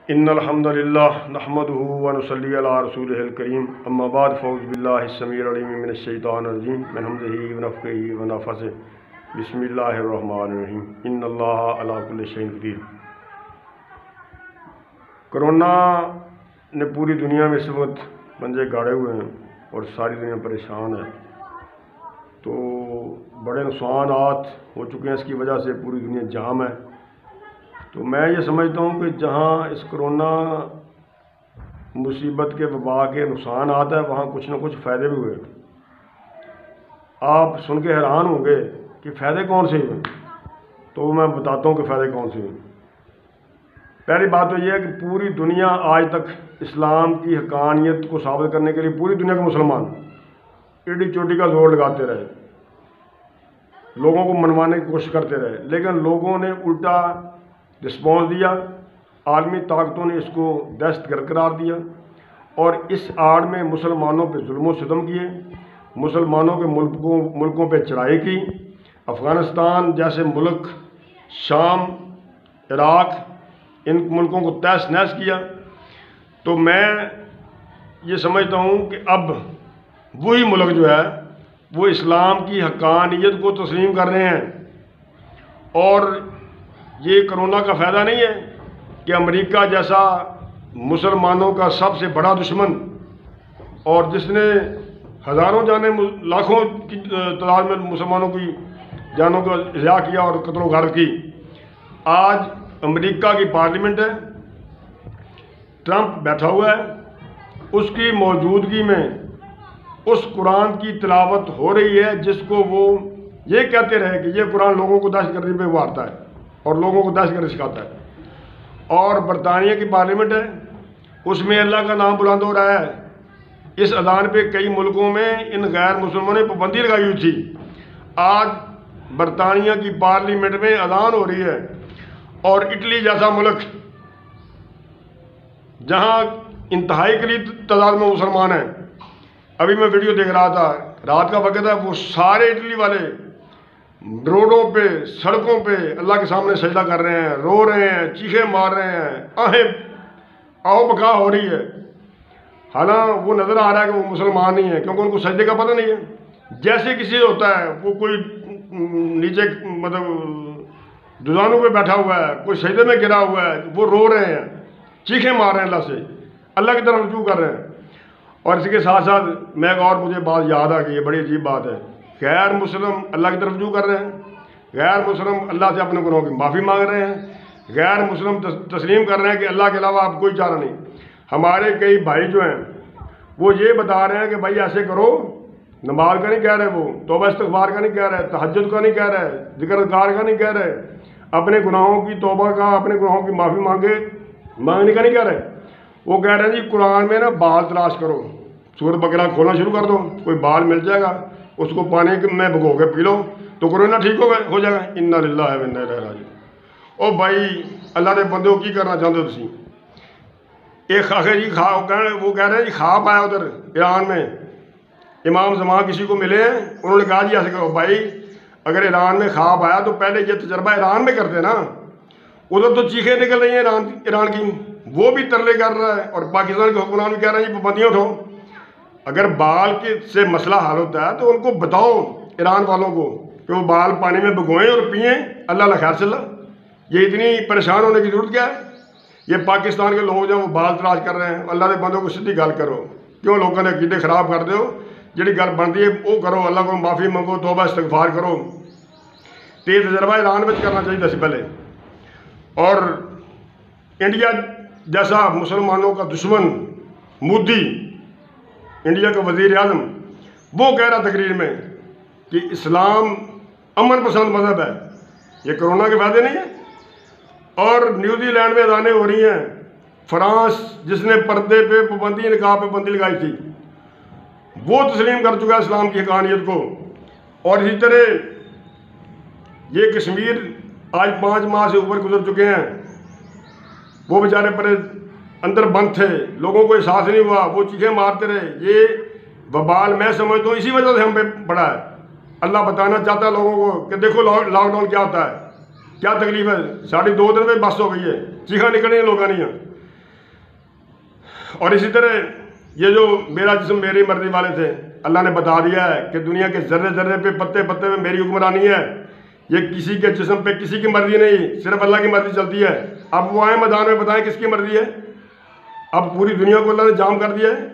ان الحمد للہ نحمده ونصلی علی رسولہ الکریم اما بعد فاعوذ باللہ السمیع العلیم من الشیطان الرجیم من حمزہ ونفخہ ونفثہ بسم اللہ الرحمن الرحیم ان اللہ علی کل شیء قدیر۔ کرونا نے پوری دنیا میں اس وقت پنجے گاڑے ہوئے ہیں اور ساری دنیا پریشان ہے، تو بڑے نقصانات ہو چکے ہیں۔ اس کی وجہ سے پوری دنیا جام ہے۔ تو میں یہ سمجھتا ہوں کہ جہاں اس کرونا مصیبت کے وبا کے نقصان آتا ہے وہاں کچھ نہ کچھ فائدے بھی ہوئے۔ آپ سن کے حیران ہوں گے کہ فائدے کون سے ہوئے، تو میں بتاتا ہوں کہ فائدے کون سے ہوئے۔ پہلی بات تو یہ ہے کہ پوری دنیا آج تک اسلام کی حقانیت کو ثابت کرنے کے لیے پوری دنیا کے مسلمان ایڈی چوٹی کا زور لگاتے رہے، لوگوں کو منوانے کی کوشش کرتے رہے، لیکن لوگوں نے الٹا رسپانس دیا۔ عالمی طاقتوں نے اس کو دہشت گرد قرار دیا اور اس آڑ میں مسلمانوں پہ ظلم و ستم کیے، مسلمانوں کے ملکوں پہ چڑھائی کی۔ افغانستان جیسے ملک، شام، عراق، ان ملکوں کو تہس نہس کیا۔ تو میں یہ سمجھتا ہوں کہ اب وہی ملک جو ہے وہ اسلام کی حقانیت کو تسلیم کر رہے ہیں، اور یہ کرونا کا فائدہ نہیں ہے کہ امریکہ جیسا مسلمانوں کا سب سے بڑا دشمن اور جس نے ہزاروں جانیں، لاکھوں کی تعداد میں مسلمانوں کی جانوں کو اضیاء کیا اور قتل و غارت کی۔ آج امریکہ کی پارلیمنٹ ہے، ٹرمپ بیٹھا ہوا ہے، اس کی موجودگی میں اس قرآن کی تلاوت ہو رہی ہے جس کو وہ یہ کہتے رہے کہ یہ قرآن لوگوں کو دہشت گردی پہ ابھارتا ہے اور لوگوں کو دہشت گردی سکھاتا ہے۔ اور برطانیہ کی پارلیمنٹ ہے، اس میں اللہ کا نام بلند ہو رہا ہے۔ اس اذان پہ کئی ملکوں میں ان غیر مسلمانوں نے پابندی لگائی ہوئی تھی۔ آج برطانیہ کی پارلیمنٹ میں اذان ہو رہی ہے، اور اٹلی جیسا ملک جہاں انتہائی قلیل تعداد میں مسلمان ہیں، ابھی میں ویڈیو دیکھ رہا تھا، رات کا وقت ہے، وہ سارے اٹلی والے روڈوں پہ، سڑکوں پہ اللہ کے سامنے سجدہ کر رہے ہیں، رو رہے ہیں، چیخیں مار رہے ہیں، آہیں آہو بکا ہو رہی ہے۔ حالانکہ وہ نظر آ رہا ہے کہ وہ مسلمان نہیں ہے، کیونکہ ان کو سجدے کا پتہ نہیں ہے۔ جیسے کسی ہوتا ہے وہ کوئی نیچے مطلب دزانوں پہ بیٹھا ہوا ہے، کوئی سجدے میں گرا ہوا ہے، وہ رو رہے ہیں، چیخیں مار رہے ہیں، اللہ سے، اللہ کی طرف رجوع کر رہے ہیں۔ اور اس کے ساتھ ساتھ میں ایک اور مجھے بات یاد آ گئی، یہ بڑی عجیب بات ہے، غیر مسلم اللہ کی طرف رجوع کر رہے ہیں، غیر مسلم اللہ سے اپنے گناہوں کی معافی مانگ رہے ہیں، غیر مسلم تسلیم کر رہے ہیں کہ اللہ کے علاوہ آپ کوئی چارہ نہیں۔ ہمارے کئی بھائی جو ہیں وہ یہ بتا رہے ہیں کہ بھائی ایسے کرو، نماز کا نہیں کہہ رہے، وہ توبہ استغفار کا نہیں کہہ رہے، تہجد کا نہیں کہہ رہے، ذکر اذکار کا نہیں کہہ رہے، اپنے گناہوں کی توبہ کا، اپنے گناہوں کی معافی مانگنے کا نہیں کہہ رہے۔ وہ کہہ رہے ہیں جی قرآن میں نا بال تلاش کرو، سورۃ بقرہ کھولنا شروع کر دو، کوئی بال مل جائے گا، اس کو پانی میں بھگو کے پی لو تو کورونا ٹھیک ہو جائے گا۔ انا للہ و انا الیہ راجعون۔ او بھائی اللہ نے بندے کو کی کرنا چاہتے ہو تسی؟ ایک آخر جی وہ کہہ رہے ہیں جی خواب آیا ادھر ایران میں، امام زمان کسی کو ملے ہیں، انہوں نے کہا جی ایسے کرو۔ بھائی اگر ایران میں خواب آیا تو پہلے یہ تجربہ ایران میں کرتے نا، ادھر تو چیخیں نکل رہی ہیں ایران کی، وہ بھی ترلے کر رہا ہے، اور پاکستان کے حکمران بھی کہہ رہے ہیں جی پابندیاں اٹھاؤ۔ اگر بال کے سے مسئلہ حل ہوتا ہے تو ان کو بتاؤ ایران والوں کو کہ وہ بال پانی میں بھگوئیں اور پئیں، اللہ خیر سے اللہ۔ یہ اتنی پریشان ہونے کی ضرورت کیا ہے؟ یہ پاکستان کے لوگ جو وہ بال تلاش کر رہے ہیں، اللہ کے بندوں کو سیدھی گل کرو، کیوں لوگوں نے عقیدے خراب کر دو، جڑی گل بنتی ہے وہ کرو، اللہ کو معافی منگو، توبہ استغفار کرو۔ تو یہ تجربہ ایران میں کرنا چاہیے سے پہلے۔ اور انڈیا جیسا مسلمانوں کا دشمن مودی، انڈیا کا وزیر اعظم، وہ کہہ رہا تقریر میں کہ اسلام امن پسند مذہب ہے۔ یہ کرونا کے فائدے نہیں ہیں؟ اور نیوزی لینڈ میں اذانیں ہو رہی ہیں، فرانس جس نے پردے پہ پابندی، نقاب پہ پابندی لگائی تھی، وہ تسلیم کر چکا ہے اسلام کی حقانیت کو۔ اور اسی طرح یہ کشمیر آج 5 ماہ سے اوپر گزر چکے ہیں، وہ بیچارے پر اندر بند تھے، لوگوں کو احساس نہیں ہوا، وہ چیخیں مارتے رہے۔ یہ وبال میں سمجھتا ہوں اسی وجہ سے ہم پہ پڑا ہے۔ اللہ بتانا چاہتا ہے لوگوں کو کہ دیکھو لاک ڈاؤن کیا ہوتا ہے، کیا تکلیف ہے۔ 2.5 دن میں بس ہو گئی ہے، چیخاں نکل رہی ہیں لوگوں نہیں ہیں۔ اور اسی طرح یہ جو میرا جسم میری مرضی والے تھے، اللہ نے بتا دیا ہے کہ دنیا کے ذرے ذرے پہ پتے پتے میں میری حکمرانی ہے، یہ کسی کے جسم پہ کسی کی مرضی نہیں، صرف اللہ کی مرضی چلتی ہے۔ اب وہ آئیں میدان میں بتائیں کس کی مرضی ہے؟ اب پوری دنیا کو اللہ نے جام کر دیا ہے،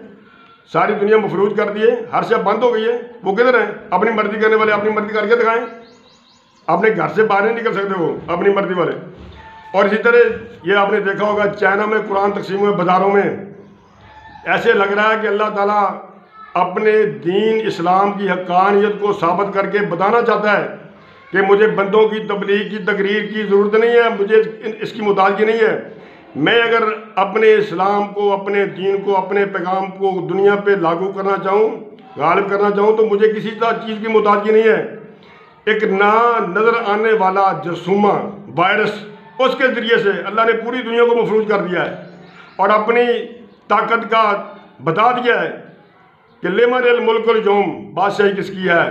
ساری دنیا مفلوج کر دی ہے، ہر شے بند ہو گئی ہے، وہ کدھر ہیں؟ اپنی مرضی کرنے والے اپنی مرضی کر کے دکھائیں، اپنے گھر سے باہر نہیں نکل سکتے وہ اپنی مرضی والے۔ اور اسی طرح یہ آپ نے دیکھا ہوگا چائنا میں قرآن تقسیم ہوئے بازاروں میں، ایسے لگ رہا ہے کہ اللہ تعالیٰ اپنے دین اسلام کی حقانیت کو ثابت کر کے بتانا چاہتا ہے کہ مجھے بندوں کی تبلیغ کی تقریر کی ضرورت نہیں ہے، مجھے اس کی محتاجگی نہیں ہے۔ میں اگر اپنے اسلام کو، اپنے دین کو، اپنے پیغام کو دنیا پہ لاگو کرنا چاہوں، غالب کرنا چاہوں تو مجھے کسی چیز کی محتاجگی نہیں ہے۔ ایک نا نظر آنے والا جرثومہ وائرس، اس کے ذریعے سے اللہ نے پوری دنیا کو مفلوج کر دیا ہے اور اپنی طاقت کا بتا دیا ہے کہ لمن الملک اليوم، بادشاہی کس کی ہے،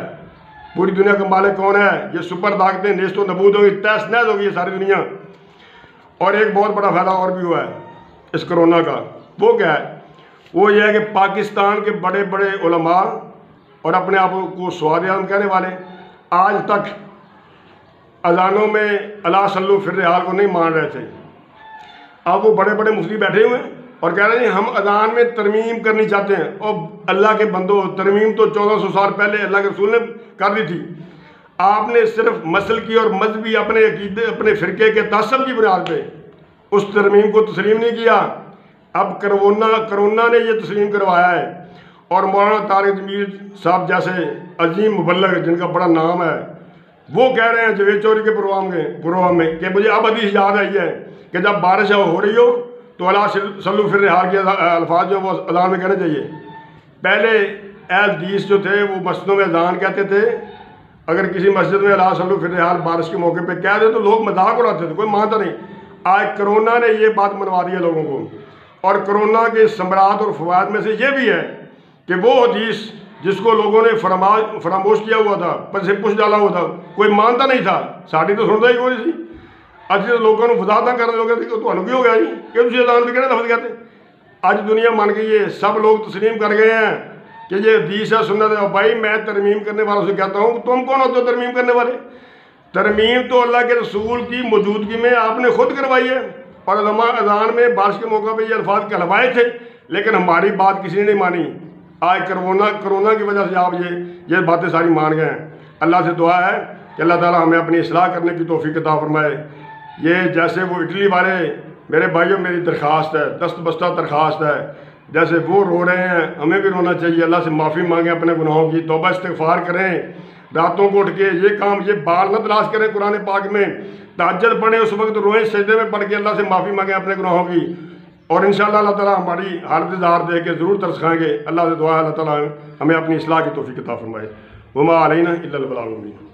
پوری دنیا کا مالک کون ہے، یہ سپر طاقتیں نیست و نبود ہو گئی، تہس نہس ہو گئی ہے ساری دنیا۔ اور ایک بہت بڑا فائدہ اور بھی ہوا ہے اس کرونا کا، وہ کیا ہے؟ وہ یہ ہے کہ پاکستان کے بڑے بڑے علماء اور اپنے آپ کو سواد اعظم کہنے والے آج تک اذانوں میں الا صلو فی الرحال کو نہیں مان رہے تھے۔ اب وہ بڑے بڑے مفتی بیٹھے ہوئے ہیں اور کہہ رہے ہیں ہم اذان میں ترمیم کرنی چاہتے ہیں۔ اور اللہ کے بندو، ترمیم تو 1400 سال پہلے اللہ کے رسول نے کر دی تھی، آپ نے صرف مسلکی اور مذہبی اپنے عقیدے، اپنے فرقے کے تعصب کی بنیاد پہ اس ترمیم کو تسلیم نہیں کیا۔ اب کرونا نے یہ تسلیم کروایا ہے، اور مولانا طارق جمیل صاحب جیسے عظیم مبلغ جن کا بڑا نام ہے، وہ کہہ رہے ہیں جوید چوری کے پروگرام میں کہ مجھے اب حدیث یاد آئی ہے کہ جب بارش ہو رہی ہو تو الا صلو فی الرحال کے الفاظ جو وہ اذان میں کہنے چاہیے۔ پہلے اہل حدیث جو تھے وہ مسجدوں میں اذان کہتے تھے، اگر کسی مسجد میں الا صلو فی الرحال بارش کے موقع پہ کہہ دے تو لوگ مذاق اڑاتے تھے، کوئی مانتا نہیں۔ آج کرونا نے یہ بات منوا دی ہے لوگوں کو، اور کرونا کے ثمرات اور فوائد میں سے یہ بھی ہے کہ وہ حدیث جس کو لوگوں نے فراموش کیا ہوا تھا، پر سے پوچھ ڈالا ہوا تھا، کوئی مانتا نہیں تھا، ساڑی تو سنتا ہی کوئی نہیں سی۔ اج لوگوں نے وضاحت نہ کر لوگ تمہیں کی ہو گیا جی کہ تھی اذان بھی کہنے لفظ کہتے۔ اج دنیا مان گئی ہے، سب لوگ تسلیم کر گئے ہیں کہ یہ حدیث ہے، سنت ہے۔ بھائی میں ترمیم کرنے والوں سے کہتا ہوں تم کون ہوتے ہو ترمیم کرنے والے؟ ترمیم تو اللہ کے رسول کی موجودگی میں آپ نے خود کروائی ہے، اور علماء اذان میں بارش کے موقع پہ یہ الفاظ کہلوائے تھے، لیکن ہماری بات کسی نے نہیں مانی۔ آج کرونا کی وجہ سے آپ یہ باتیں ساری مان گئے ہیں۔ اللہ سے دعا ہے کہ اللہ تعالیٰ ہمیں اپنی اصلاح کرنے کی توفیق عطا فرمائے۔ یہ جیسے وہ اٹلی والے میرے بھائیوں، میری درخواست ہے، دست بستہ درخواست ہے، جیسے وہ رو رہے ہیں ہمیں بھی رونا چاہیے۔ اللہ سے معافی مانگیں اپنے گناہوں کی، توبہ استغفار کریں، راتوں کو اٹھ کے یہ بال نہ تلاش کریں، قرآن پاک میں تہجد پڑھیں، اس وقت روئیں، سجدے میں پڑھ کے اللہ سے معافی مانگیں اپنے گناہوں کی، اور انشاءاللہ اللہ تعالیٰ ہماری حالت اظہار دے کے ضرور ترس کھائیں گے۔ اللہ سے دعا ہے اللہ تعالیٰ ہمیں اپنی اصلاح کی توفیق عطا فرمائے۔ وما علینا الا البلاغ المبین۔